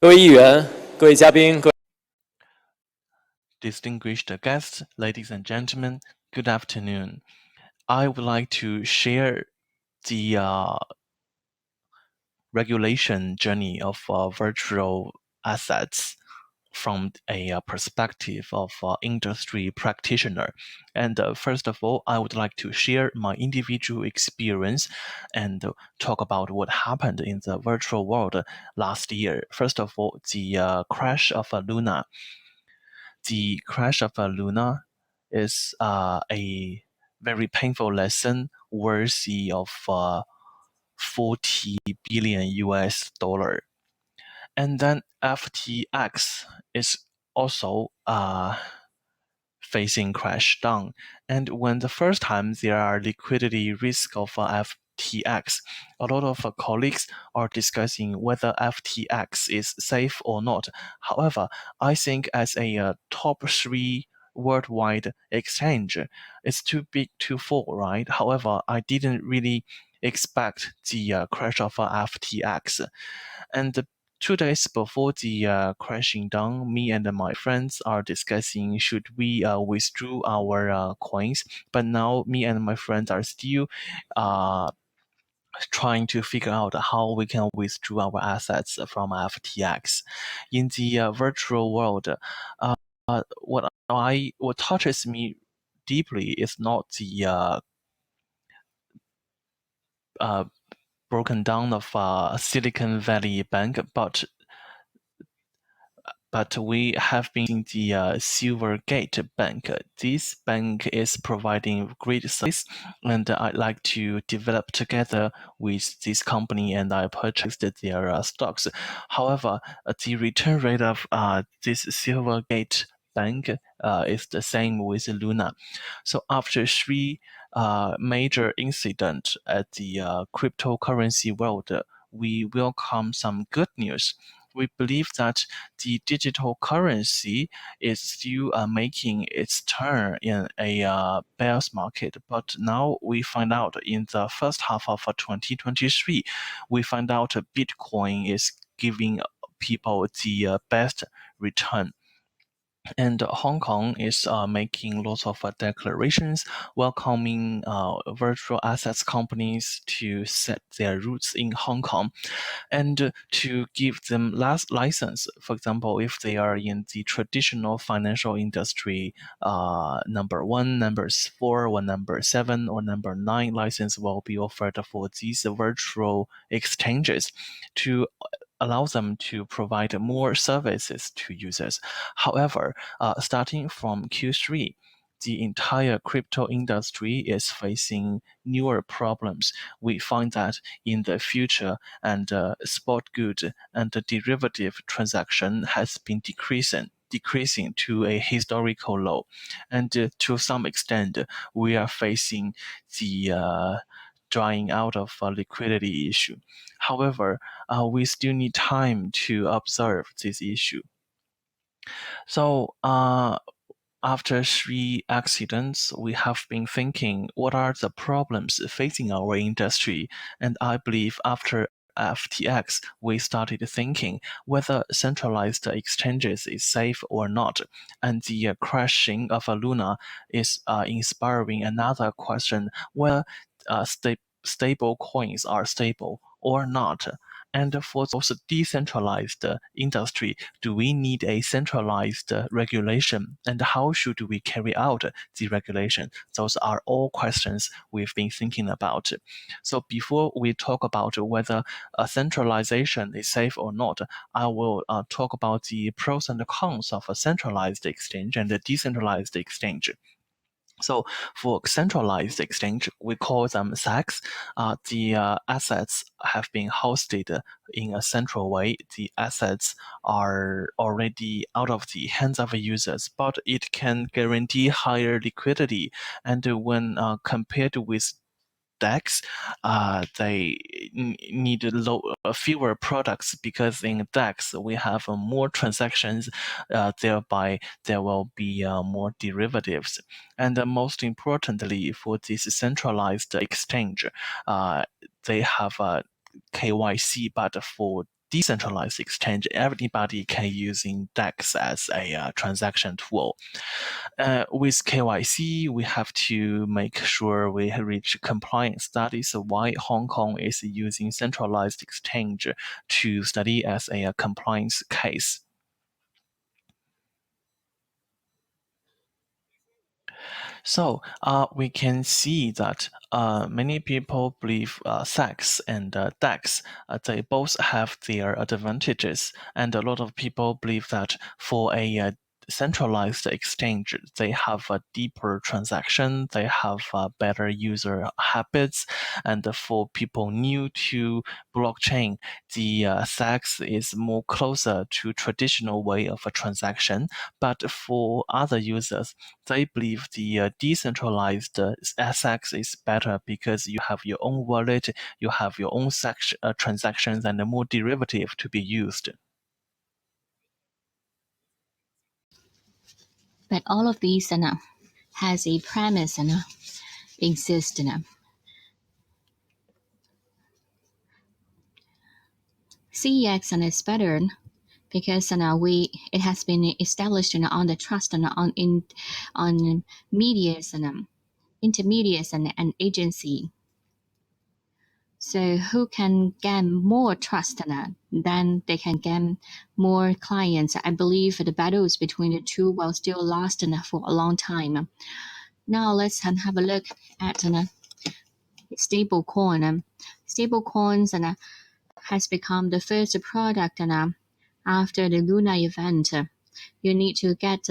各位议员、各位嘉宾、各位 Distinguished guests, ladies and gentlemen, good afternoon. I would like to share the regulation journey of virtual assets from a perspective of industry practitioner. And first of all, I would like to share my individual experience and talk about what happened in the virtual world last year. First of all, the crash of Luna. The crash of Luna is a very painful lesson worthy of 40 billion US dollar. And then FTX is also facing crash down. And when the first time there are liquidity risk of FTX, a lot of colleagues are discussing whether FTX is safe or not. However, I think as a top 3 worldwide exchange, it's too big to fall, right? However, I didn't really expect the crash of FTX. And 2 days before the crashing down, me and my friends are discussing should we withdraw our coins. But now me and my friends are still trying to figure out how we can withdraw our assets from FTX. In the virtual world, what touches me deeply is not the broken down of Silicon Valley Bank, but we have been in the Silvergate Bank. This bank is providing great service, and I'd like to develop together with this company, and I purchased their stocks. However, the return rate of this Silvergate Bank is the same with Luna. So after 3 major incidents at the cryptocurrency world, we welcome some good news. We believe that the digital currency is still making its turn in a bear market. But now we find out in the first half of 2023, we find out Bitcoin is giving people the best return. And Hong Kong is making lots of declarations, welcoming virtual assets companies to set their roots in Hong Kong, and to give them last license. For example, if they are in the traditional financial industry, number 1, number 4, or number 7, or number 9 license will be offered for these virtual exchanges to allow them to provide more services to users. However, starting from Q3, the entire crypto industry is facing newer problems. We find that in the future, and spot good and derivative transaction has been decreasing to a historical low, and to some extent, we are facing the drying out of liquidity issue. However, we still need time to observe this issue. So, after 3 accidents, we have been thinking what are the problems facing our industry, and I believe after FTX, we started thinking whether centralized exchanges is safe or not, and the crashing of Luna is inspiring another question: whether stable coins are stable or not. And for those decentralized industry, do we need a centralized regulation? And how should we carry out the regulation? Those are all questions we've been thinking about. So before we talk about whether centralization is safe or not, I will talk about the pros and cons of a centralized exchange and a decentralized exchange. So for centralized exchange, we call them SECs. The assets have been hosted in a central way. The assets are already out of the hands of users, but it can guarantee higher liquidity. And when compared with DEX, they need fewer products because in DEX we have more transactions, thereby there will be more derivatives. And most importantly, for this centralized exchange, they have KYC, but for decentralized exchange, everybody can using DEX as a transaction tool. With KYC, we have to make sure we reach compliance. That is why Hong Kong is using centralized exchange to study as a compliance case. So we can see that many people believe SEX and DEX, they both have their advantages. And a lot of people believe that for a centralized exchange, they have a deeper transaction, they have better user habits, and for people new to blockchain, the SEX is more closer to traditional way of a transaction. But for other users, they believe the decentralized SX is better because you have your own wallet, you have your own transactions, and more derivative to be used. But all of these has a premise exist. CEX is better because it has been established on the trust on medias and intermediates and agency. So who can get more trust then they can get more clients. I believe the battles between the two will still last for a long time. Now let's have a look at stable coin. Stable coins has become the first product after the Luna event. You need to get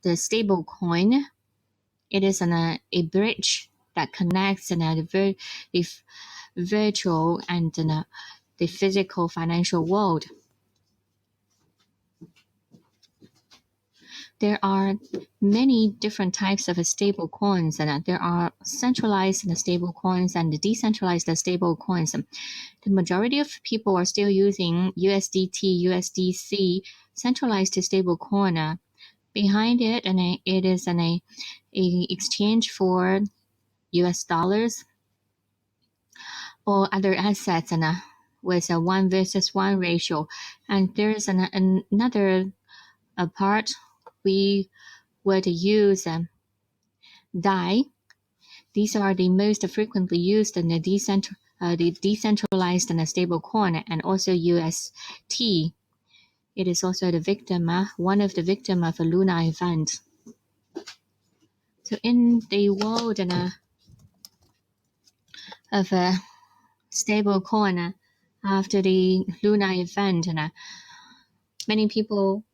the stable coin. It is a bridge that connects the virtual and the physical financial world. There are many different types of stable coins, and there are centralized stable coins and decentralized stable coins. The majority of people are still using USDT, USDC, centralized stable coin. Behind it, and it is a exchange for US dollars or other assets with a 1:1 ratio. And there is another part we would use DAI. These are the most frequently used in the decentralized and stable coin, and also UST. It is also the victim, one of the victim of a Luna event. So in the world of a stable coin after the Luna event, many people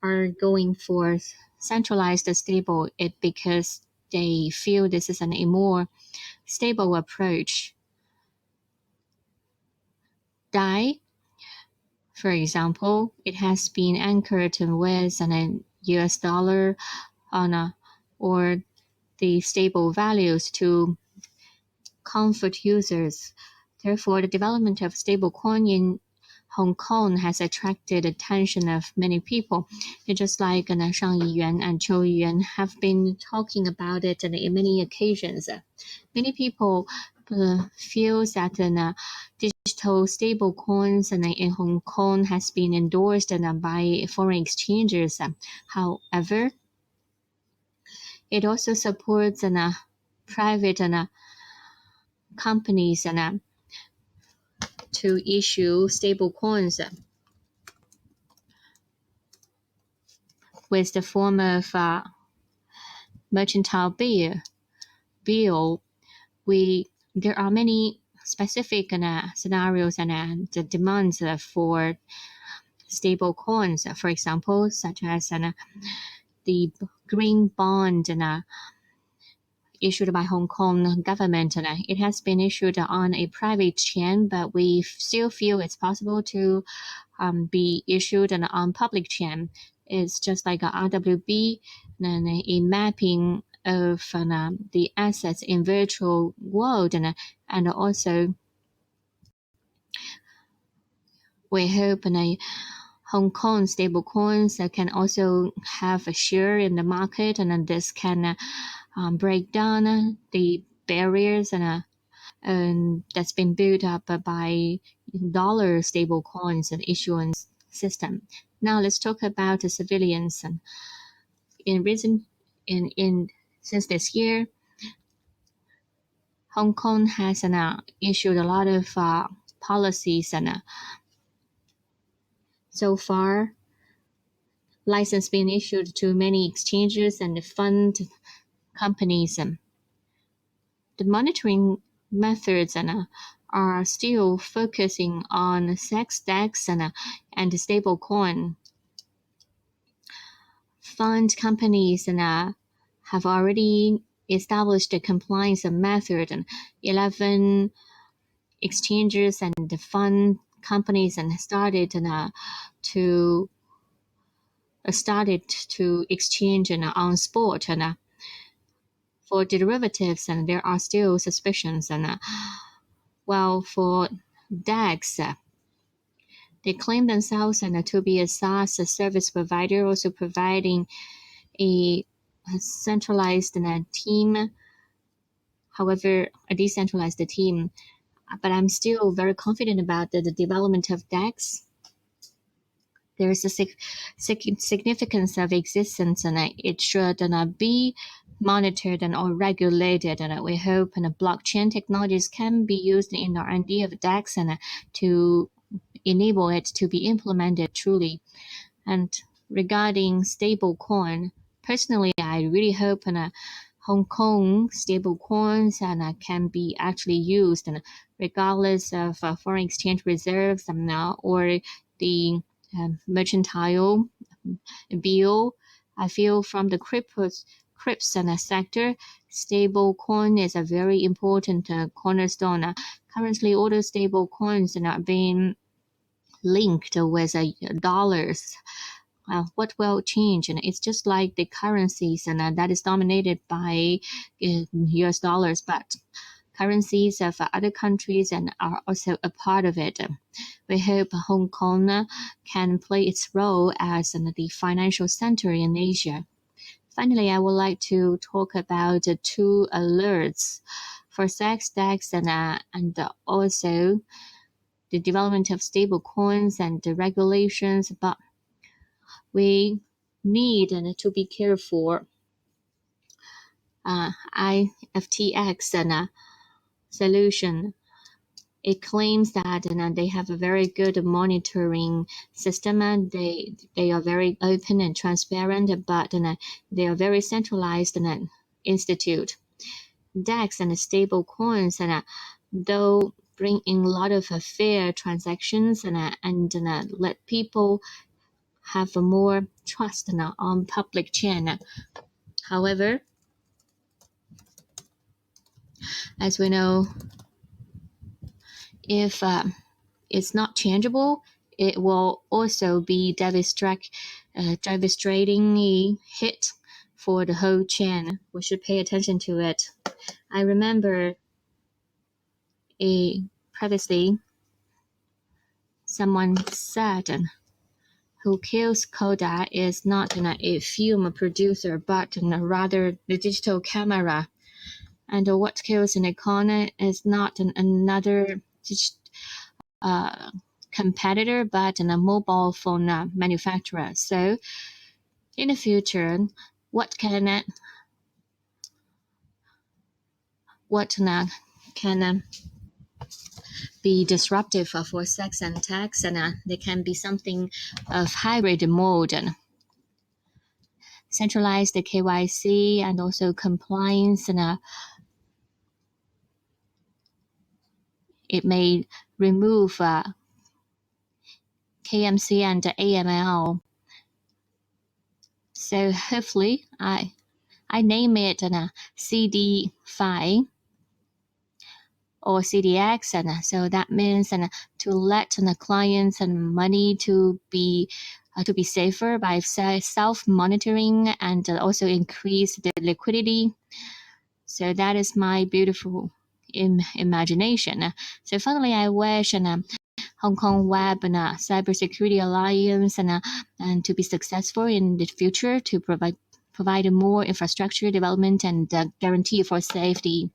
are going for centralized stable because they feel this is a more stable approach. DAI, for example, it has been anchored with a US dollar or the stable values to comfort users. Therefore, the development of stablecoin in Hong Kong has attracted attention of many people. It's just like Shang Yiyuan and Qiu Yiyuan have been talking about it in many occasions. Many people feel that digital stable coins in Hong Kong has been endorsed by foreign exchanges. However, it also supports private companies to issue stable coins with the form of mercantile bill. There are many specific scenarios and demands for stable coins. For example, such as the green bond issued by Hong Kong government. It has been issued on a private chain, but we still feel it's possible to be issued on public chain. It's just like a RWB and a mapping of the assets in virtual world, and also we hope Hong Kong stable coins can also have a share in the market, and this can break down the barriers that's been built up by dollar stable coins and issuance system. Now let's talk about the civilians. Since this year, Hong Kong has issued a lot of policies, and so far license being issued to many exchanges and fund companies. The monitoring methods are still focusing on DEX and stable coin. Fund companies have already established a compliance method, and 11 exchanges and the fund companies started to exchange on spot for derivatives, and there are still suspicions. Well, for DEX, they claim themselves to be a SaaS service provider, also providing a centralized team, however, a decentralized team. But I'm still very confident about the development of DEX. There is a significance of existence, and it should be monitored or regulated. And we hope blockchain technologies can be used in the R&D of DEX and to enable it to be implemented truly. And regarding stable coin, personally, I really hope Hong Kong stable coins can be actually used regardless of foreign exchange reserves or the mercantile bill. I feel from the crypts sector, stable coin is a very important cornerstone. Currently, all the stable coins are being linked with dollars. What will change? And it's just like the currencies that is dominated by US dollars, but currencies of other countries are also a part of it. We hope Hong Kong can play its role as the financial center in Asia. Finally, I would like to talk about two alerts for DEX and also the development of stable coins and the regulations, but we need to be careful. IFTX solution, it claims that they have a very good monitoring system, and they are very open and transparent, but they are very centralized institute. DEX and stable coins though bring in a lot of fair transactions and let people have more trust on public chain. However, as we know, if it's not changeable, it will also be devastating hit for the whole chain. We should pay attention to it. I remember previously someone said who kills Koda is not a film producer, but rather the digital camera. And what kills Nikon is not another competitor, but a mobile phone manufacturer. So in the future, what can be disruptive for sex and tax, and they can be something of hybrid mode, and centralized KYC and also compliance, and it may remove KMC and AML. So hopefully I name it CD5 or CDX, and so that means to let the clients and money to be safer by self-monitoring and also increase the liquidity. So that is my beautiful imagination. So finally, I wish Hong Kong Web and Cybersecurity Alliance and to be successful in the future to provide more infrastructure development and guarantee for safety.